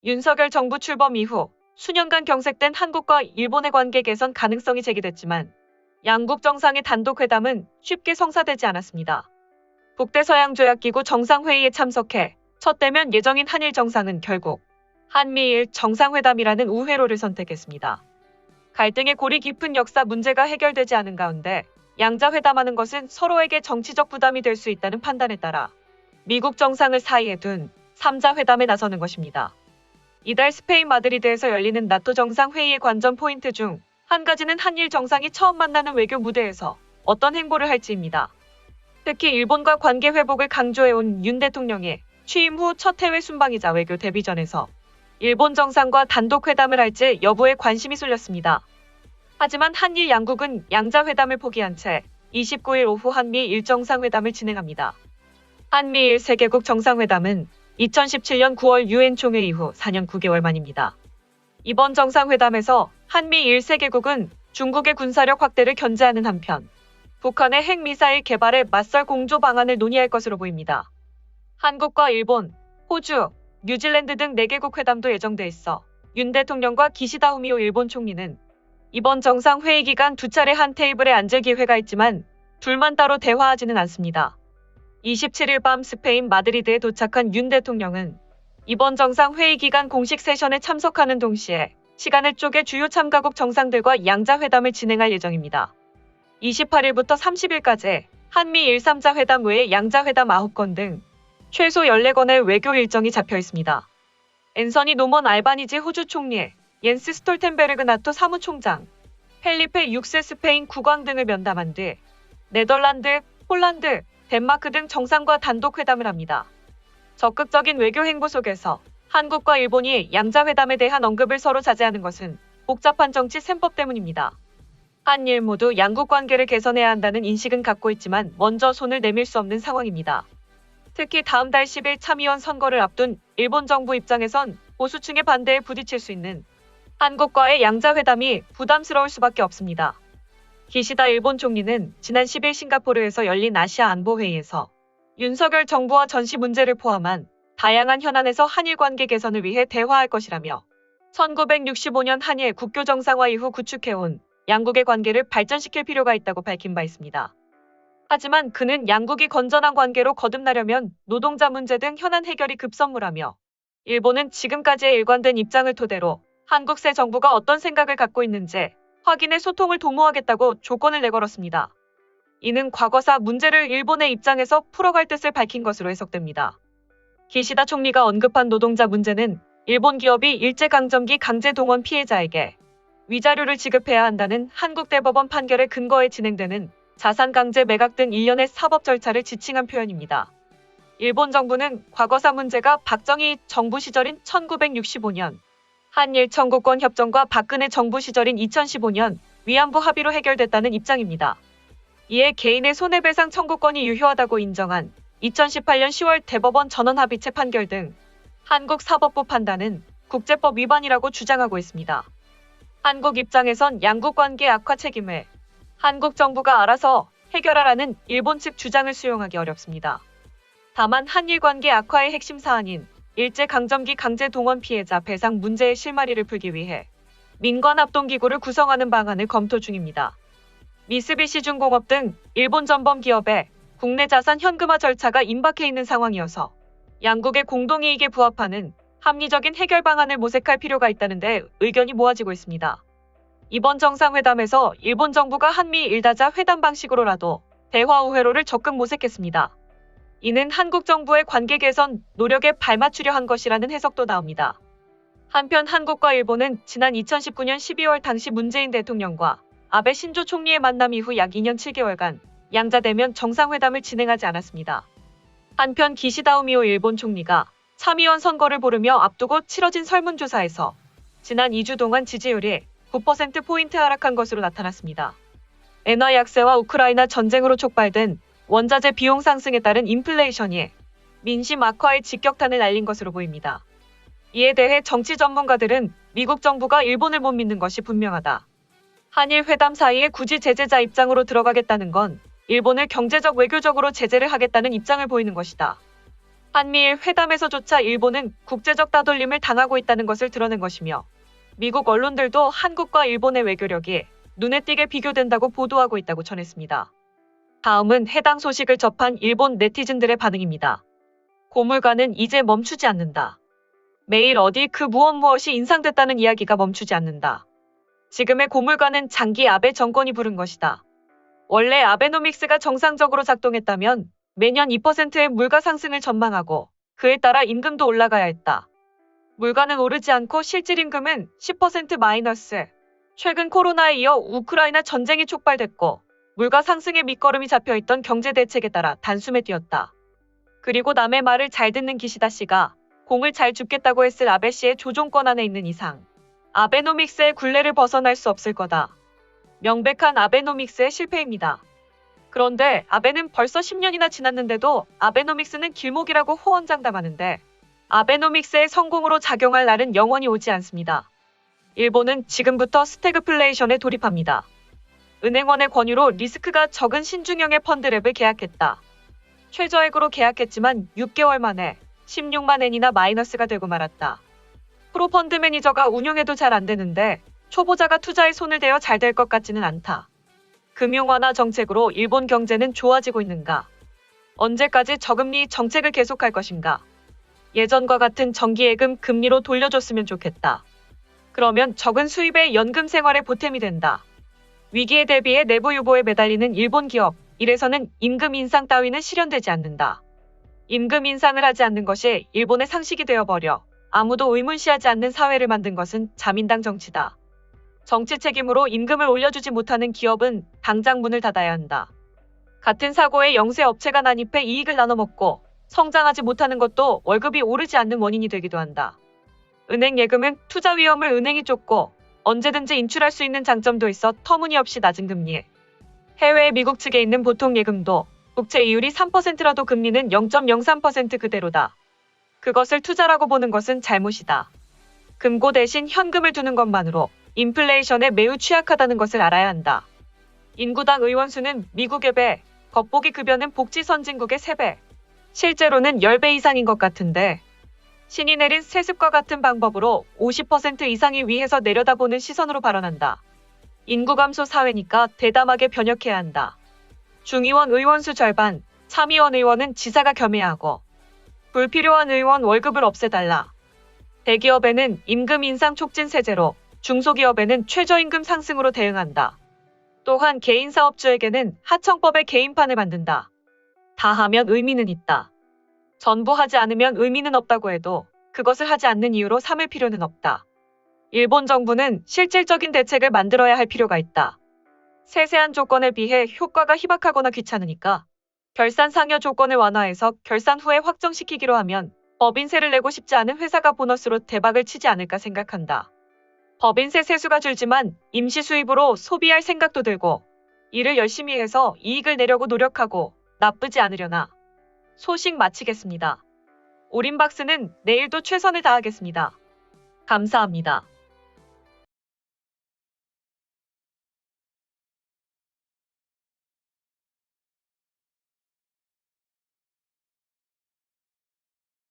윤석열 정부 출범 이후 수년간 경색된 한국과 일본의 관계 개선 가능성이 제기됐지만 양국 정상의 단독 회담은 쉽게 성사되지 않았습니다. 북대서양조약기구 정상회의에 참석해 첫 대면 예정인 한일 정상은 결국 한미일 정상회담이라는 우회로를 선택했습니다. 갈등의 골이 깊은 역사 문제가 해결되지 않은 가운데 양자 회담하는 것은 서로에게 정치적 부담이 될 수 있다는 판단에 따라 미국 정상을 사이에 둔 3자 회담에 나서는 것입니다. 이달 스페인 마드리드에서 열리는 나토 정상회의의 관전 포인트 중 한 가지는 한일 정상이 처음 만나는 외교 무대에서 어떤 행보를 할지입니다. 특히 일본과 관계 회복을 강조해온 윤 대통령의 취임 후 첫 해외 순방이자 외교 데뷔전에서 일본 정상과 단독 회담을 할지 여부에 관심이 쏠렸습니다. 하지만 한일 양국은 양자회담을 포기한 채 29일 오후 한미일 정상회담을 진행합니다. 한미일 3개국 정상회담은 2017년 9월 유엔 총회 이후 4년 9개월 만입니다. 이번 정상회담에서 한미일 3개국은 중국의 군사력 확대를 견제하는 한편 북한의 핵미사일 개발에 맞설 공조 방안을 논의할 것으로 보입니다. 한국과 일본, 호주, 뉴질랜드 등 4개국 회담도 예정돼 있어 윤 대통령과 기시다 후미오 일본 총리는 이번 정상회의 기간 2차례 한 테이블에 앉을 기회가 있지만 둘만 따로 대화하지는 않습니다. 27일 밤 스페인 마드리드에 도착한 윤 대통령은 이번 정상회의 기간 공식 세션에 참석하는 동시에 시간을 쪼개 주요 참가국 정상들과 양자회담을 진행할 예정입니다. 28일부터 30일까지 한미일 3자 회담 외에 양자회담 9건 등 최소 14건의 외교 일정이 잡혀 있습니다. 앤서니 노먼 알바니지 호주 총리, 옌스 스톨텐베르그 나토 사무총장, 펠리페 6세 스페인 국왕 등을 면담한 뒤 네덜란드, 폴란드, 덴마크 등 정상과 단독 회담을 합니다. 적극적인 외교 행보 속에서 한국과 일본이 양자회담에 대한 언급을 서로 자제하는 것은 복잡한 정치 셈법 때문입니다. 한일 모두 양국 관계를 개선해야 한다는 인식은 갖고 있지만 먼저 손을 내밀 수 없는 상황입니다. 특히 다음 달 10일 참의원 선거를 앞둔 일본 정부 입장에선 보수층의 반대에 부딪힐 수 있는 한국과의 양자회담이 부담스러울 수밖에 없습니다. 기시다 일본 총리는 지난 10일 싱가포르에서 열린 아시아 안보회의에서 윤석열 정부와 전시 문제를 포함한 다양한 현안에서 한일 관계 개선을 위해 대화할 것이라며 1965년 한일 국교 정상화 이후 구축해온 양국의 관계를 발전시킬 필요가 있다고 밝힌 바 있습니다. 하지만 그는 양국이 건전한 관계로 거듭나려면 노동자 문제 등 현안 해결이 급선무라며 일본은 지금까지의 일관된 입장을 토대로 한국 새 정부가 어떤 생각을 갖고 있는지 확인해 소통을 도모하겠다고 조건을 내걸었습니다. 이는 과거사 문제를 일본의 입장에서 풀어갈 뜻을 밝힌 것으로 해석됩니다. 기시다 총리가 언급한 노동자 문제는 일본 기업이 일제강점기 강제동원 피해자에게 위자료를 지급해야 한다는 한국 대법원 판결에 근거해 진행되는 자산강제 매각 등 일련의 사법 절차를 지칭한 표현입니다. 일본 정부는 과거사 문제가 박정희 정부 시절인 1965년 한일 청구권 협정과 박근혜 정부 시절인 2015년 위안부 합의로 해결됐다는 입장입니다. 이에 개인의 손해배상 청구권이 유효하다고 인정한 2018년 10월 대법원 전원합의체 판결 등 한국 사법부 판단은 국제법 위반이라고 주장하고 있습니다. 한국 입장에선 양국 관계 악화 책임을 한국 정부가 알아서 해결하라는 일본 측 주장을 수용하기 어렵습니다. 다만 한일 관계 악화의 핵심 사안인 일제강점기 강제동원 피해자 배상 문제의 실마리를 풀기 위해 민관합동기구를 구성하는 방안을 검토 중입니다. 미쓰비시 중공업 등 일본 전범 기업의 국내 자산 현금화 절차가 임박해 있는 상황이어서 양국의 공동이익에 부합하는 합리적인 해결 방안을 모색할 필요가 있다는 데 의견이 모아지고 있습니다. 이번 정상회담에서 일본 정부가 한미 일다자 회담 방식으로라도 대화 우회로를 적극 모색했습니다. 이는 한국 정부의 관계 개선 노력에 발맞추려 한 것이라는 해석도 나옵니다. 한편 한국과 일본은 지난 2019년 12월 당시 문재인 대통령과 아베 신조 총리의 만남 이후 약 2년 7개월간 양자 대면 정상회담을 진행하지 않았습니다. 한편 기시다 후미오 일본 총리가 참의원 선거를 보르며 앞두고 치러진 설문조사에서 지난 2주 동안 지지율이 9%포인트 하락한 것으로 나타났습니다. 엔화 약세와 우크라이나 전쟁으로 촉발된 원자재 비용 상승에 따른 인플레이션이 민심 악화의 직격탄을 날린 것으로 보입니다. 이에 대해 정치 전문가들은 미국 정부가 일본을 못 믿는 것이 분명하다. 한일 회담 사이에 굳이 제재자 입장으로 들어가겠다는 건 일본을 경제적 외교적으로 제재를 하겠다는 입장을 보이는 것이다. 한미일 회담에서조차 일본은 국제적 따돌림을 당하고 있다는 것을 드러낸 것이며 미국 언론들도 한국과 일본의 외교력이 눈에 띄게 비교된다고 보도하고 있다고 전했습니다. 다음은 해당 소식을 접한 일본 네티즌들의 반응입니다. 고물가는 이제 멈추지 않는다. 매일 어디 그 무엇이 인상됐다는 이야기가 멈추지 않는다. 지금의 고물가는 장기 아베 정권이 부른 것이다. 원래 아베노믹스가 정상적으로 작동했다면 매년 2%의 물가 상승을 전망하고 그에 따라 임금도 올라가야 했다. 물가는 오르지 않고 실질 임금은 10% 마이너스. 최근 코로나에 이어 우크라이나 전쟁이 촉발됐고 물가 상승의 밑거름이 잡혀있던 경제 대책에 따라 단숨에 뛰었다. 그리고 남의 말을 잘 듣는 기시다 씨가 공을 잘 줍겠다고 했을 아베 씨의 조종권 안에 있는 이상 아베노믹스의 굴레를 벗어날 수 없을 거다. 명백한 아베노믹스의 실패입니다. 그런데 아베는 벌써 10년이나 지났는데도 아베노믹스는 길목이라고 호언장담하는데 아베노믹스의 성공으로 작용할 날은 영원히 오지 않습니다. 일본은 지금부터 스태그플레이션에 돌입합니다. 은행원의 권유로 리스크가 적은 신중형의 펀드랩을 계약했다. 최저액으로 계약했지만 6개월 만에 16만 엔이나 마이너스가 되고 말았다. 프로 펀드 매니저가 운용해도 잘 안 되는데 초보자가 투자에 손을 대어 잘 될 것 같지는 않다. 금융 완화 정책으로 일본 경제는 좋아지고 있는가? 언제까지 저금리 정책을 계속할 것인가? 예전과 같은 정기예금 금리로 돌려줬으면 좋겠다. 그러면 적은 수입의 연금 생활에 보탬이 된다. 위기에 대비해 내부 유보에 매달리는 일본 기업, 이래서는 임금 인상 따위는 실현되지 않는다. 임금 인상을 하지 않는 것이 일본의 상식이 되어버려 아무도 의문시하지 않는 사회를 만든 것은 자민당 정치다. 정치 책임으로 임금을 올려주지 못하는 기업은 당장 문을 닫아야 한다. 같은 사고에 영세 업체가 난입해 이익을 나눠먹고 성장하지 못하는 것도 월급이 오르지 않는 원인이 되기도 한다. 은행 예금은 투자 위험을 은행이 쫓고 언제든지 인출할 수 있는 장점도 있어 터무니없이 낮은 금리. 해외 미국 측에 있는 보통 예금도 국채 이율이 3%라도 금리는 0.03% 그대로다. 그것을 투자라고 보는 것은 잘못이다. 금고 대신 현금을 두는 것만으로 인플레이션에 매우 취약하다는 것을 알아야 한다. 인구당 의원 수는 미국의 배, 겉보기 급여는 복지 선진국의 3배. 실제로는 10배 이상인 것 같은데 신이 내린 세습과 같은 방법으로 50% 이상이 위에서 내려다보는 시선으로 발언한다. 인구 감소 사회니까 대담하게 변혁해야 한다. 중의원 의원 수 절반, 참의원 의원은 지사가 겸해야 하고 불필요한 의원 월급을 없애달라. 대기업에는 임금 인상 촉진 세제로 중소기업에는 최저임금 상승으로 대응한다. 또한 개인사업주에게는 하청법의 개인판을 만든다. 다 하면 의미는 있다. 전부 하지 않으면 의미는 없다고 해도 그것을 하지 않는 이유로 삼을 필요는 없다. 일본 정부는 실질적인 대책을 만들어야 할 필요가 있다. 세세한 조건에 비해 효과가 희박하거나 귀찮으니까 결산 상여 조건을 완화해서 결산 후에 확정시키기로 하면 법인세를 내고 싶지 않은 회사가 보너스로 대박을 치지 않을까 생각한다. 법인세 세수가 줄지만 임시 수입으로 소비할 생각도 들고 일을 열심히 해서 이익을 내려고 노력하고 나쁘지 않으려나. 소식 마치겠습니다. 오림박스는 내일도 최선을 다하겠습니다. 감사합니다.